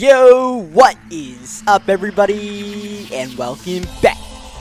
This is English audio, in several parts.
Yo, what is up everybody, and welcome back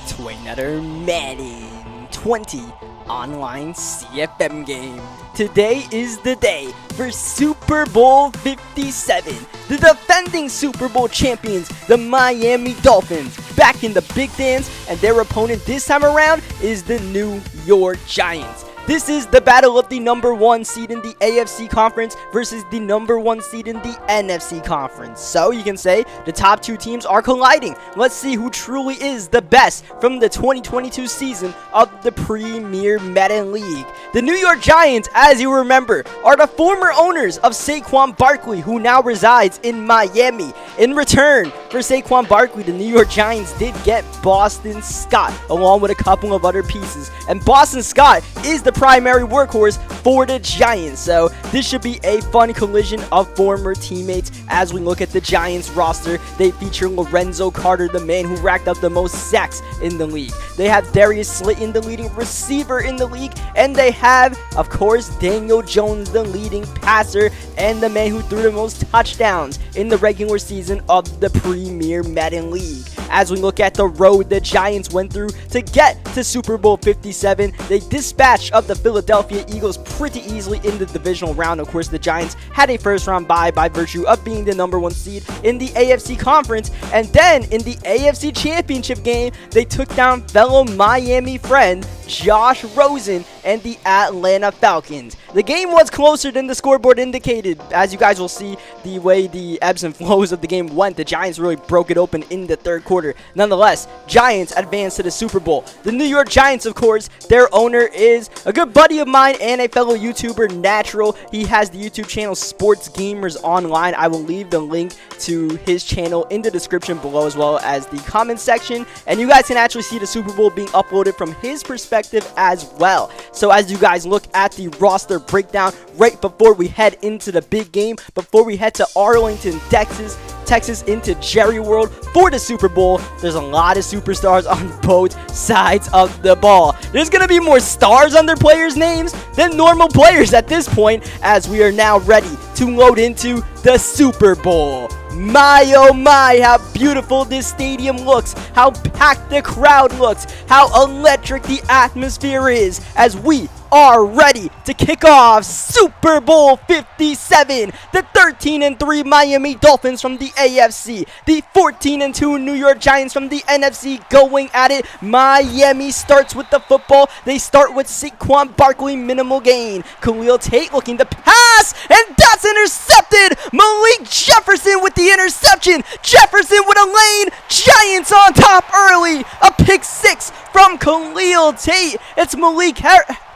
to another Madden 20 online CFM game. Today is the day for Super Bowl 57. The defending Super Bowl champions, the Miami Dolphins, back in the big dance, and their opponent this time around is the New York Giants. This is the battle of the number 1 seed in the AFC conference versus the number 1 seed in the NFC conference. So you can say the top two teams are colliding. Let's see who truly is the best from the 2022 season of the Premier Madden League. The New York Giants, as you remember, are the former owners of Saquon Barkley, who now resides in Miami. In return for Saquon Barkley, the New York Giants did get Boston Scott along with a couple of other pieces. And Boston Scott is the primary workhorse for the Giants, so this should be a fun collision of former teammates. As we look at the Giants roster, they feature Lorenzo Carter, the man who racked up the most sacks in the league. They have Darius Slayton, the leading receiver in the league, and they have, of course, Daniel Jones, the leading passer and the man who threw the most touchdowns in the regular season of the Premier Madden League. As we look at the road the Giants went through to get to Super Bowl 57, they dispatched of the Philadelphia Eagles pretty easily in the divisional round. Of course, the Giants had a first-round bye by virtue of being the number 1 seed in the AFC conference, and then in the AFC championship game, they took down fellow Miami friend Josh Rosen and the Atlanta Falcons. The game was closer than the scoreboard indicated. As you guys will see, the way the ebbs and flows of the game went, the Giants really broke it open in the third quarter. Nonetheless, Giants advanced to the Super Bowl. The New York Giants, of course, their owner is a good buddy of mine and a fellow YouTuber, Natural. He has the YouTube channel Sports Gamers Online. I will leave the link to his channel in the description below, as well as the comment section, and you guys can actually see the Super Bowl being uploaded from his perspective as well. So as you guys look at the roster breakdown right before we head into the big game, before we head to Arlington, Texas into Jerry World for the Super Bowl, there's a lot of superstars on both sides of the ball. There's going to be more stars on their players' names than normal players at this point, as we are now ready to load into the Super Bowl. My oh my, how beautiful this stadium looks, how packed the crowd looks, how electric the atmosphere is, as we are ready to kick off Super Bowl 57. The 13-3 Miami Dolphins from the AFC, the 14-2 New York Giants from the NFC going at it. Miami starts with the football. They start with Saquon Barkley, minimal gain. Khalil Tate looking to pass, and that's intercepted. Malik Jefferson with the interception. Jefferson with a lane. Giants on top early. A pick six from Khalil Tate. It's Malik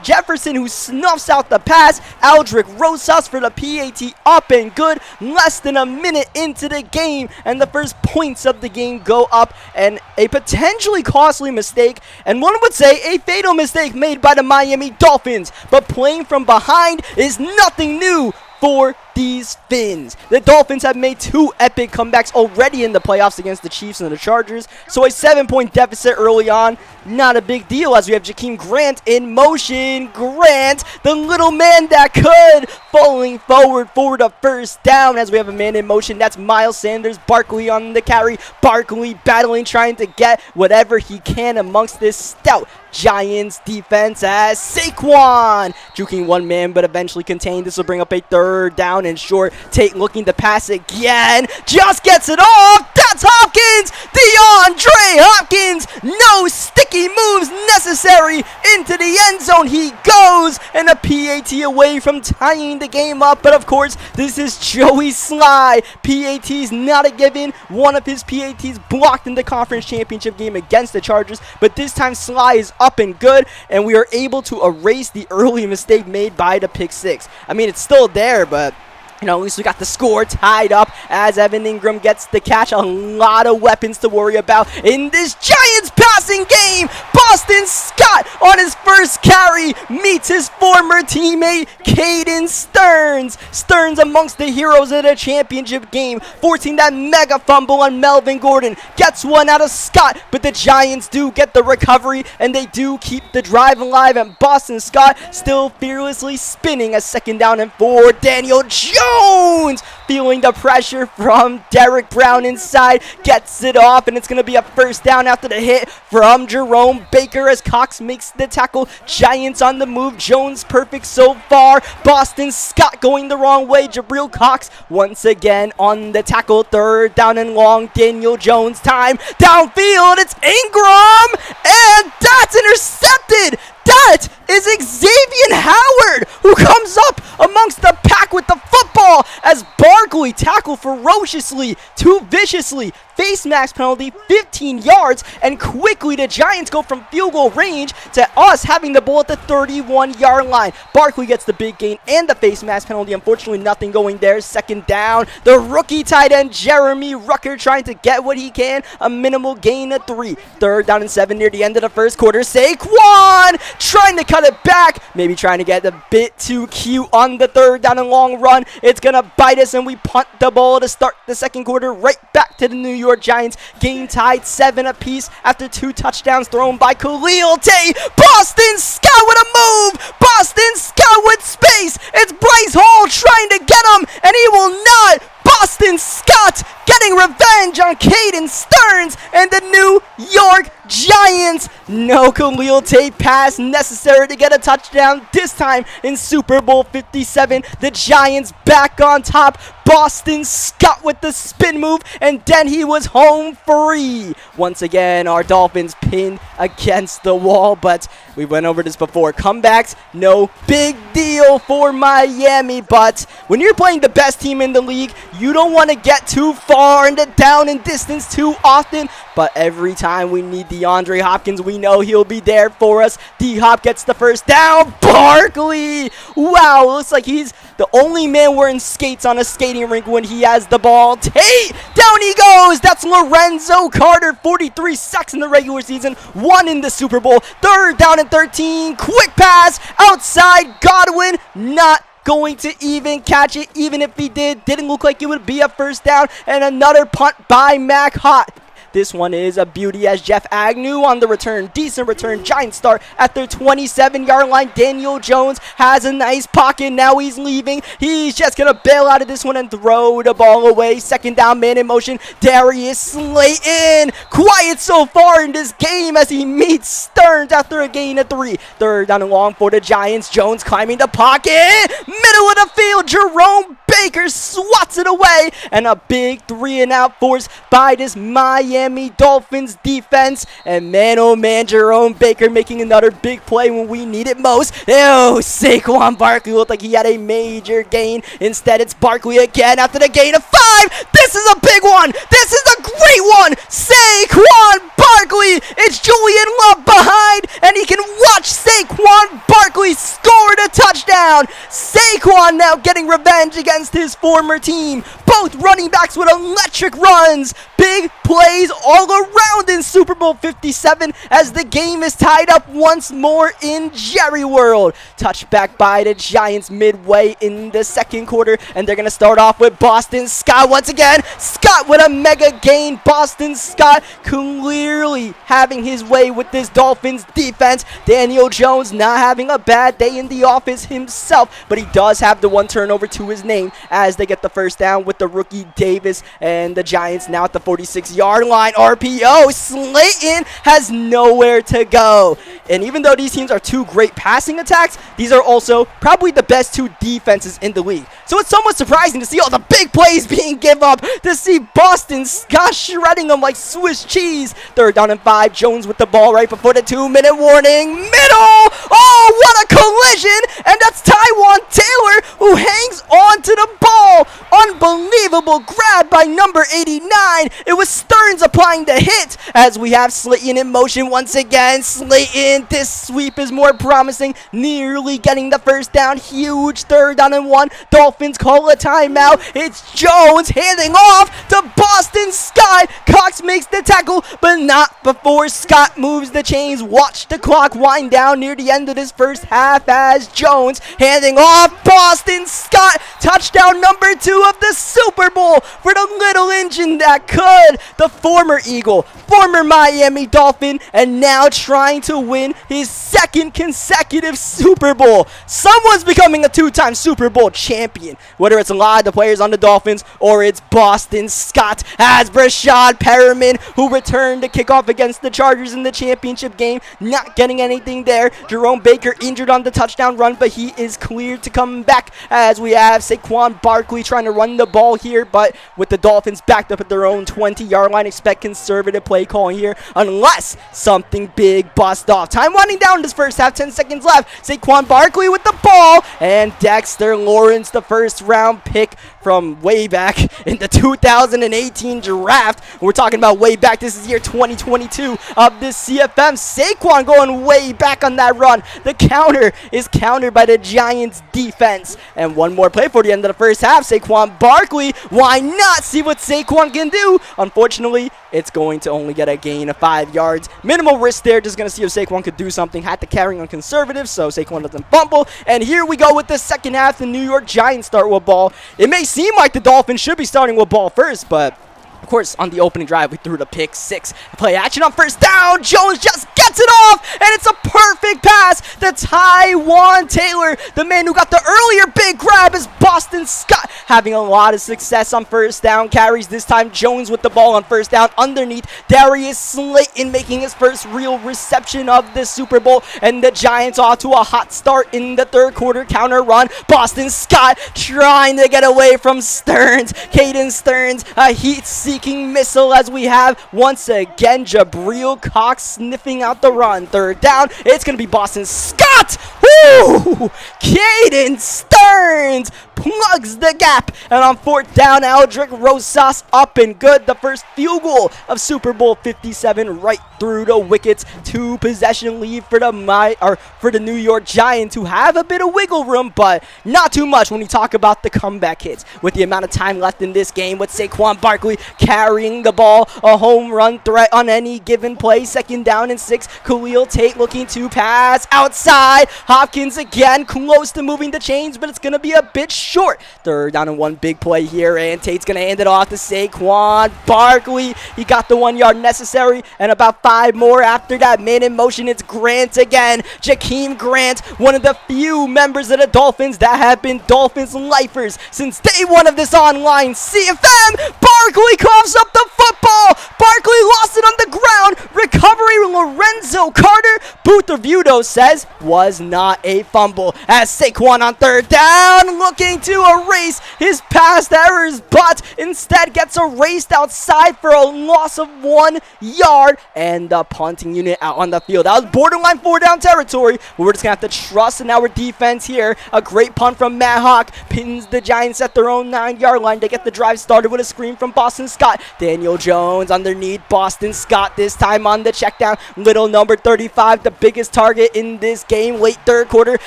Jefferson who snuffs out the pass. Aldrick Rosas for the PAT, up and good. Less than a minute into the game, and the first points of the game go up, and a potentially costly mistake, and one would say a fatal mistake made by the Miami Dolphins. But playing from behind is nothing new for these Fins. The Dolphins have made 2 epic comebacks already in the playoffs against the Chiefs and the Chargers, so a 7-point deficit early on, not a big deal, as we have Jakeem Grant in motion. Grant, the little man that could, falling forward for the first down, as we have a man in motion. That's Miles Sanders. Barkley on the carry. Barkley battling, trying to get whatever he can amongst this stout Giants defense, as Saquon juking one man but eventually contained. This will bring up a third down and short. Tate looking to pass again, just gets it off. That's Hopkins, DeAndre Hopkins. No sticky moves necessary. Into the end zone he goes, and a PAT away from tying the game up. But of course, this is Joey Sly. PAT's not a given. One of his PATs blocked in the conference championship game against the Chargers, but this time Sly is up and good, and we are able to erase the early mistake made by the pick six. I mean, it's still there, but at least we got the score tied up as Evan Ingram gets the catch. A lot of weapons to worry about in this Giants passing game. Boston Scott on his first carry meets his former teammate Caden Stearns. Stearns amongst the heroes of the championship game, forcing that mega fumble on Melvin Gordon. Gets one out of Scott, but the Giants do get the recovery, and they do keep the drive alive, and Boston Scott still fearlessly spinning a 2nd down and 4. Daniel Jones Jones feeling the pressure from Derek Brown inside, gets it off, and it's going to be a first down after the hit from Jerome Baker as Cox makes the tackle. Giants on the move. Jones perfect so far. Boston Scott going the wrong way. Jabril Cox once again on the tackle. Third down and long. Daniel Jones time. Downfield. It's Ingram. And that's intercepted. That is Xavier Howard, who comes up amongst the pack with the football as Barkley tackled ferociously, too viciously. Face mask penalty, 15 yards, and quickly the Giants go from field goal range to us having the ball at the 31-yard line. Barkley gets the big gain and the face mask penalty. Unfortunately, nothing going there. Second down, the rookie tight end Jeremy Rucker trying to get what he can. A minimal gain of 3. Third down and 7 near the end of the first quarter. Saquon trying to cut it back, maybe trying to get a bit too cute on the third down and long run. It's going to bite us, and we punt the ball to start the second quarter right back to the New York Giants. Game tied 7 apiece after 2 touchdowns thrown by Khalil Tate. Boston Scott with a move. Boston Scott with space. It's Bryce Hall trying to get him, and he will not. Boston Scott getting revenge on Caden Stearns and the New York Giants. No Khalil Tate pass necessary to get a touchdown, this time in Super Bowl 57. The Giants back on top. Boston Scott with the spin move, and then he was home free. Once again, our Dolphins pinned against the wall, but we went over this before. Comebacks, no big deal for Miami, but when you're playing the best team in the league, you don't want to get too far into down and distance too often. But every time we need DeAndre Hopkins, we know he'll be there for us. D-Hop gets the first down. Barkley! Wow, looks like he's the only man wearing skates on a skating rink when he has the ball. Tate! Down he goes! That's Lorenzo Carter. 43 sacks in the regular season. 1 in the Super Bowl. Third down and 13. Quick pass. Outside. Godwin. Not going to even catch it. Even if he didn't look like it would be a first down. And another punt by Mac Hot. This one is a beauty as Jeff Agnew on the return. Decent return. Giants start at their 27-yard line. Daniel Jones has a nice pocket. Now he's leaving. He's just going to bail out of this one and throw the ball away. Second down, man in motion. Darius Slayton. Quiet so far in this game as he meets Stearns after a gain of 3. Third down and long for the Giants. Jones climbing the pocket. Middle of the field. Jerome Baker swats it away. And a big 3-and-out force by this Miami Dolphins defense. And man, oh man, Jerome Baker making another big play when we need it most. Oh, Saquon Barkley looked like he had a major gain. Instead, it's Barkley again after the gain of 5. This is a big one. This is a great one. Saquon Barkley. It's Julian Love behind, and he can watch Saquon Barkley score the touchdown. Saquon now getting revenge against his former team. Both running backs with electric runs. Big plays all around in Super Bowl 57 as the game is tied up once more in Jerry World. Touchback by the Giants midway in the second quarter, and they're going to start off with Boston Scott once again. Scott with a mega gain. Boston Scott clearly having his way with this Dolphins defense. Daniel Jones not having a bad day in the office himself, but he does have the 1 turnover to his name as they get the first down with the rookie Davis, and the Giants now at the 46-yard line. RPO. Slayton has nowhere to go. And even though these teams are 2 great passing attacks, these are also probably the best 2 defenses in the league. So it's somewhat surprising to see all the big plays being given up, to see Boston Scott shredding them like Swiss cheese. Third down and 5. Jones with the ball right before the 2-minute warning. Middle. Oh, what a collision. And that's Tywan Taylor who hangs on to the ball. Unbelievable grab by number 89. It was Stearns applying the hit as we have Slayton in motion once again. Slayton, this sweep is more promising, nearly getting the first down. Huge third down and 1. Dolphins call a timeout. It's Jones handing off to Boston Scott. Cox makes the tackle, but not before Scott moves the chains. Watch the clock wind down near the end of this first half as Jones handing off Boston Scott. Touchdown number 2 of the Super Bowl for the little engine that could. The former Eagle, former Miami Dolphin, and now trying to win his second consecutive Super Bowl. Someone's becoming a 2-time Super Bowl champion, whether it's a lot of the players on the Dolphins or it's Boston Scott, as Brashad Perriman, who returned to kickoff against the Chargers in the championship game, not getting anything there. Jerome Baker injured on the touchdown run, but he is cleared to come back, as we have Saquon Barkley trying to run the ball here, but with the Dolphins backed up at their own 20-yard line, expect conservative play calling here unless something big busts off. Time winding down this first half, 10 seconds left. Saquon Barkley with the ball, and Dexter Lawrence, the first-round pick from way back in the 2018 draft. We're talking about way back. This is year 2022 of this CFM. Saquon going way back on that run. The counter is countered by the Giants defense. And one more play for the end of the first half. Saquon Barkley, why not see what Saquon can do? Unfortunately, it's going to only get a gain of 5 yards. Minimal risk there. Just going to see if Saquon could do something. Had to carry on conservative, so Saquon doesn't fumble. And here we go with the second half. The New York Giants start with ball. It may seem like the Dolphins should be starting with ball first, but of course, on the opening drive, we threw the pick 6. Play action on first down. Jones just gets it off, and it's a perfect pass to Tyrod Taylor. The man who got the earlier big grab is Boston Scott, having a lot of success on first down carries. This time, Jones with the ball on first down underneath Darius Slayton, making his first real reception of the Super Bowl. And the Giants off to a hot start in the third quarter. Counter run. Boston Scott trying to get away from Stearns. Caden Stearns, a heat-seeking missile, as we have once again Jabril Cox sniffing out the run. Third down, it's going to be Boston Scott. Woo! Caden Stearns plugs the gap, and on fourth down, Aldrick Rosas up and good. The first field goal of Super Bowl 57 right through the wickets. 2-possession lead for the New York Giants, who have a bit of wiggle room, but not too much when you talk about the comeback hits. With the amount of time left in this game, with Saquon Barkley carrying the ball, a home run threat on any given play. Second down and 6. Khalil Tate looking to pass outside. Hopkins again close to moving the chains, but it's going to be a bit short. Third down and 1, big play here, and Tate's going to hand it off to Saquon Barkley. He got the 1 yard necessary, and about 5 more after that. Man in motion, it's Grant again. Jakeem Grant, one of the few members of the Dolphins that have been Dolphins lifers since day one of this online CFM. Barkley coughs up the football. Barkley lost it on the ground. Recovery, Lorenzo Carter, booth review though says was not a fumble, as Saquon on third down looking to erase his past errors, but instead gets erased outside for a loss of 1 yard, and the punting unit out on the field. That was borderline 4-down territory. We're just going to have to trust in our defense here. A great punt from Matt Hawk pins the Giants at their own 9-yard line. They get the drive started with a screen from Boston Scott. Daniel Jones underneath Boston Scott, this time on the check down. Little number 35, the biggest target in this game. Late third quarter,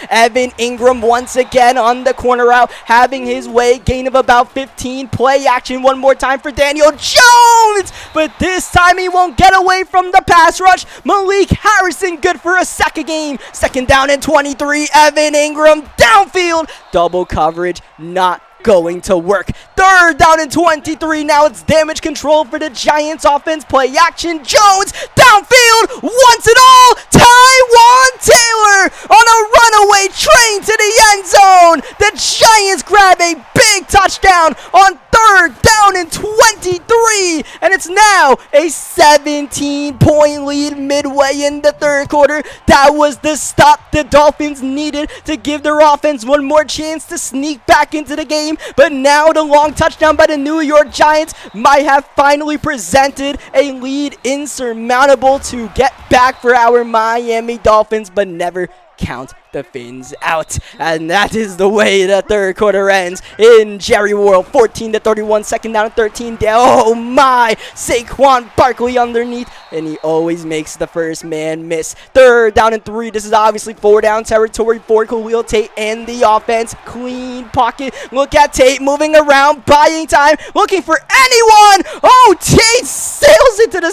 Evan Ingram once again on the corner route, having his way. Gain of about 15. Play action one more time for Daniel Jones, but this time he won't get away from the pass rush. Malik Harrison good for a sack a game. Second down and 23. Evan Ingram downfield. Double coverage not going to work. Third down and 23. Now it's damage control for the Giants offense. Play action. Jones downfield wants it all. Tyrod Taylor on a runaway train to the end zone. The Giants grab a big touchdown on third down and 23, and it's now a 17-point lead midway in the third quarter. That was the stop the Dolphins needed to give their offense one more chance to sneak back into the game, but now the long touchdown by the New York Giants might have finally presented a lead insurmountable to get back for our Miami Dolphins, but never count the Fins out. And that is the way the third quarter ends in Jerry World. 14-31, second down and 13 down. Oh my, Saquon Barkley underneath, and he always makes the first man miss. Third down and 3. This is obviously 4-down territory for Khalil Tate and the offense. Clean pocket. Look at Tate moving around, buying time, looking for anyone. Oh, Tate sails into the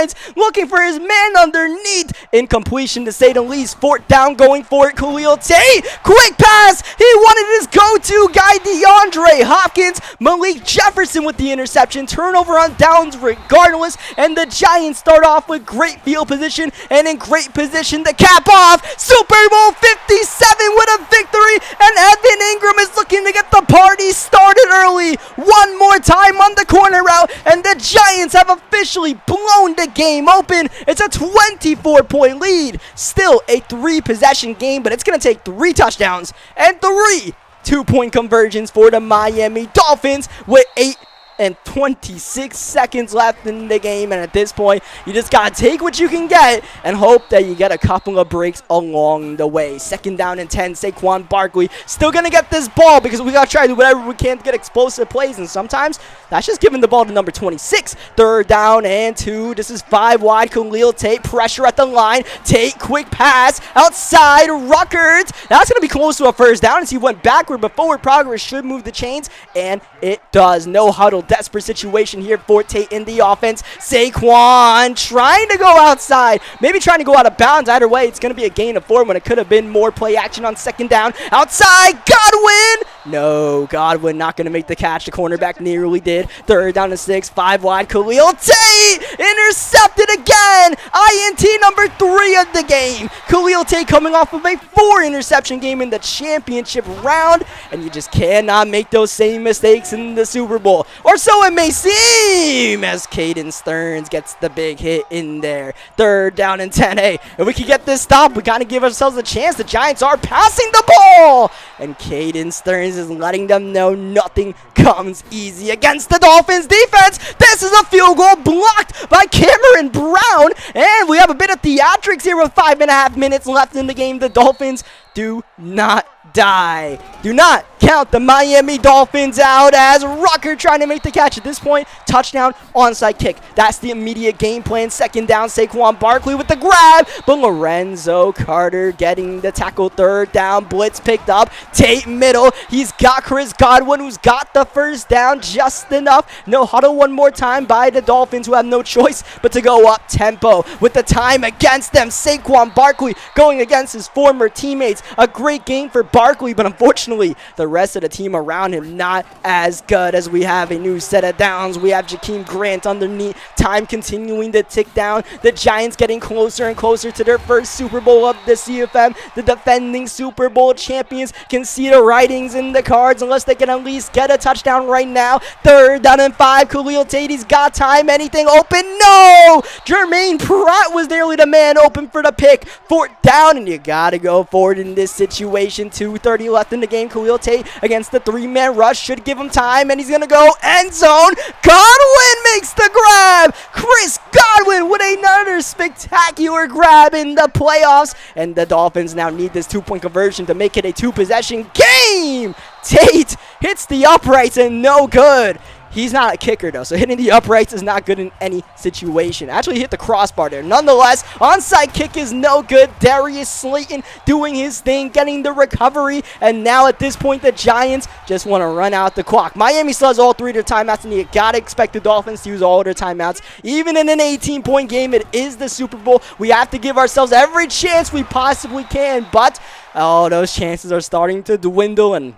Giants, looking for his man underneath. Incompletion to say the least. Fourth down, going for it. Khalil Tate, quick pass. He wanted his go-to guy, DeAndre Hopkins. Malik Jefferson with the interception. Turnover on downs regardless. And the Giants start off with great field position and in great position to cap off Super Bowl 57 with a victory. And Evan Ingram is looking to get the party started early. One more time on the corner route, and the Giants have officially blown the game open. It's a 24-point lead. Still a 3-possession game, but it's going to take 3 touchdowns and 3 2-point conversions for the Miami Dolphins with 8 and 26 seconds left in the game, and at this point you just gotta take what you can get and hope that you get a couple of breaks along the way. Second down and 10. Saquon Barkley still gonna get this ball because we gotta try to do whatever we can to get explosive plays, and sometimes that's just giving the ball to number 26. Third down and 2. This is 5 wide. Khalil Tate, pressure at the line. Tate, quick pass outside. Ruckert, that's gonna be close to a first down as he went backward, but forward progress should move the chains, and it does. No huddle, desperate situation here for Tate in the offense. Saquon trying to go outside, maybe trying to go out of bounds. Either way, it's going to be a gain of 4 when it could have been more play action on second down. Outside, Godwin! No, Godwin not going to make the catch. The cornerback nearly did. Third down and 6, 5 wide. Khalil Tate intercepted again. INT number 3 of the game. Khalil Tate coming off of a 4-interception game in the championship round, and you just cannot make those same mistakes in the Super Bowl. Or so it may seem, as Caden Stearns gets the big hit in there. Third down and 10. Hey, if we can get this stop, we got to give ourselves a chance. The Giants are passing the ball, and Caden Stearns is letting them know nothing comes easy against the Dolphins defense. This is a field goal blocked by Cameron Brown, and we have a bit of theatrics here with 5.5 minutes left in the game. The Dolphins do not die. Do not count the Miami Dolphins out as Rucker trying to make the catch. At this point, touchdown, onside kick. That's the immediate game plan. Second down, Saquon Barkley with the grab, but Lorenzo Carter getting the tackle. Third down, blitz picked up. Tate middle. He's got Chris Godwin, who's got the first down just enough. No huddle one more time by the Dolphins, who have no choice but to go up tempo with the time against them. Saquon Barkley going against his former teammates. A great game for Barkley, but unfortunately the rest of the team around him not as good, as we have a new set of downs. We have Jakeem Grant underneath. Time continuing to tick down. The Giants getting closer and closer to their first Super Bowl of the CFM. The defending Super Bowl champions can see the writings in the cards unless they can at least get a touchdown right now. Third down and 5. Khalil Tate, he's got time. Anything open? No! Jermaine Pratt was nearly the man open for the pick. Fourth down, and you gotta go forward in this situation. 2:30 left in the game. Khalil Tate against the 3-man rush should give him time, and he's gonna go end zone. Godwin makes the grab. Chris Godwin with another spectacular grab in the playoffs, and the Dolphins now need this 2-point conversion to make it a 2-possession game. Tate hits the uprights and no good. He's not a kicker, though, so hitting the uprights is not good in any situation. Actually hit the crossbar there. Nonetheless, onside kick is no good. Darius Slayton doing his thing, getting the recovery, and now at this point, the Giants just want to run out the clock. Miami still has all 3 of their timeouts, and you got to expect the Dolphins to use all of their timeouts. Even in an 18-point game, it is the Super Bowl. We have to give ourselves every chance we possibly can, but those chances are starting to dwindle, and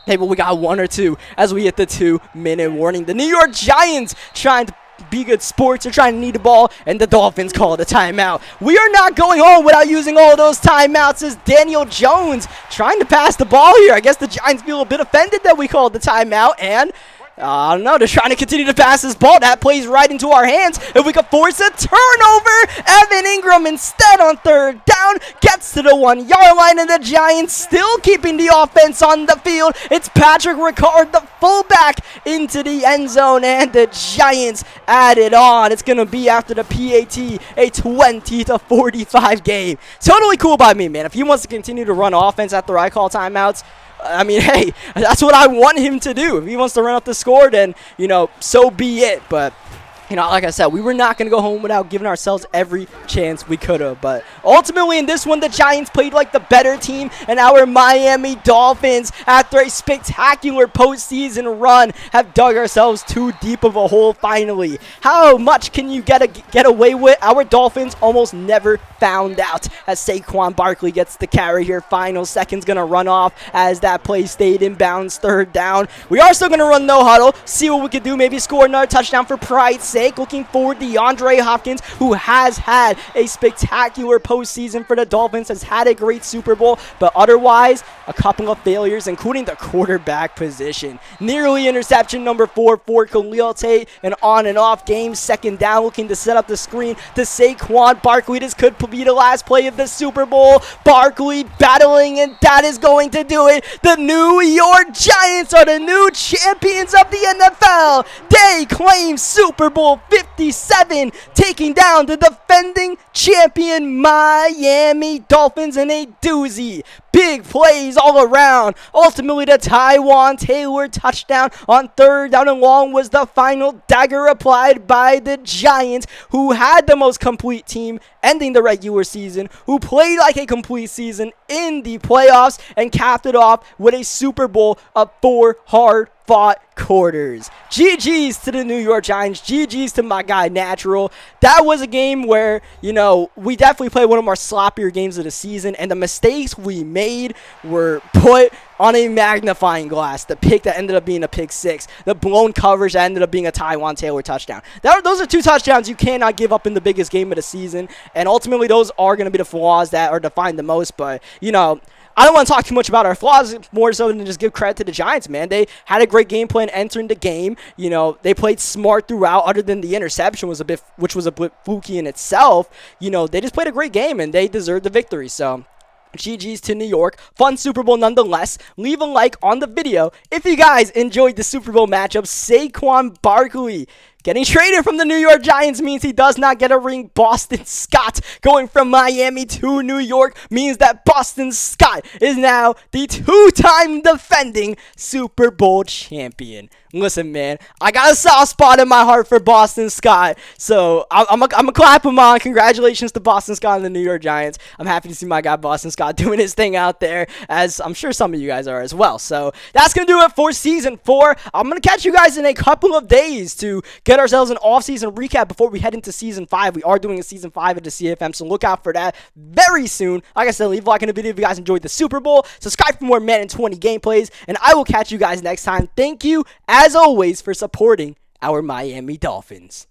hey, but we got 1 or 2 as we hit the 2-minute warning. The New York Giants trying to be good sports. They're trying to need the ball, and the Dolphins call it a timeout. We are not going home without using all of those timeouts, as Daniel Jones trying to pass the ball here. I guess the Giants feel a bit offended that we called the timeout, and I don't know, they're trying to continue to pass this ball. That plays right into our hands. If we could force a turnover, Evan Ingram instead on third down gets to the 1-yard line, and the Giants still keeping the offense on the field. It's Patrick Ricard, the fullback, into the end zone, and the Giants add it on. It's going to be after the PAT, a 20-45 game. Totally cool by me, man. If he wants to continue to run offense after I call timeouts, I mean, hey, that's what I want him to do. If he wants to run up the score, then, so be it. But Like I said, we were not going to go home without giving ourselves every chance we could have. But ultimately, in this one, the Giants played like the better team, and our Miami Dolphins, after a spectacular postseason run, have dug ourselves too deep of a hole finally. How much can you get away with? Our Dolphins almost never found out, as Saquon Barkley gets the carry here. Final seconds going to run off as that play stayed in bounds, third down. We are still going to run no huddle, see what we could do, maybe score another touchdown for pride's sake. Looking forward to DeAndre Hopkins, who has had a spectacular postseason for the Dolphins, has had a great Super Bowl, but otherwise, a couple of failures, including the quarterback position. Nearly interception number 4 for Khalil Tate, an on and off game. Second down, looking to set up the screen to Saquon Barkley. This could be the last play of the Super Bowl. Barkley battling, and that is going to do it. The New York Giants are the new champions of the NFL. They claim Super Bowl 57, taking down the defending champion Miami Dolphins in a doozy. Big plays all around. Ultimately, the Tyrod Taylor touchdown on third down and long was the final dagger applied by the Giants, who had the most complete team ending the regular season, who played like a complete season in the playoffs, and capped it off with a Super Bowl of 4 hard-fought quarters. GG's to the New York Giants. GG's to my guy Natural. That was a game where, we definitely played one of our sloppier games of the season, and the mistakes we made were put on a magnifying glass. The pick that ended up being a pick 6. The blown coverage that ended up being a Tyrod Taylor touchdown. Those are 2 touchdowns you cannot give up in the biggest game of the season, and ultimately those are going to be the flaws that are defined the most, but, I don't want to talk too much about our flaws, more so than just give credit to the Giants, man. They had a great game plan entering the game. They played smart throughout, other than the interception, which was a bit fluky in itself. They just played a great game, and they deserved the victory. So, GG's to New York. Fun Super Bowl nonetheless. Leave a like on the video if you guys enjoyed the Super Bowl matchup. Saquon Barkley getting traded from the New York Giants means he does not get a ring. Boston Scott going from Miami to New York means that Boston Scott is now the 2-time defending Super Bowl champion. Listen, man, I got a soft spot in my heart for Boston Scott, so I'm going to clap him on. Congratulations to Boston Scott and the New York Giants. I'm happy to see my guy Boston Scott doing his thing out there, as I'm sure some of you guys are as well. So that's going to do it for Season 4. I'm going to catch you guys in a couple of days to get ourselves an off-season recap before we head into Season 5. We are doing a Season 5 of the CFM, so look out for that very soon. Like I said, leave a like in the video if you guys enjoyed the Super Bowl. Subscribe for more Madden 20 gameplays, and I will catch you guys next time. Thank you, as always, for supporting our Miami Dolphins.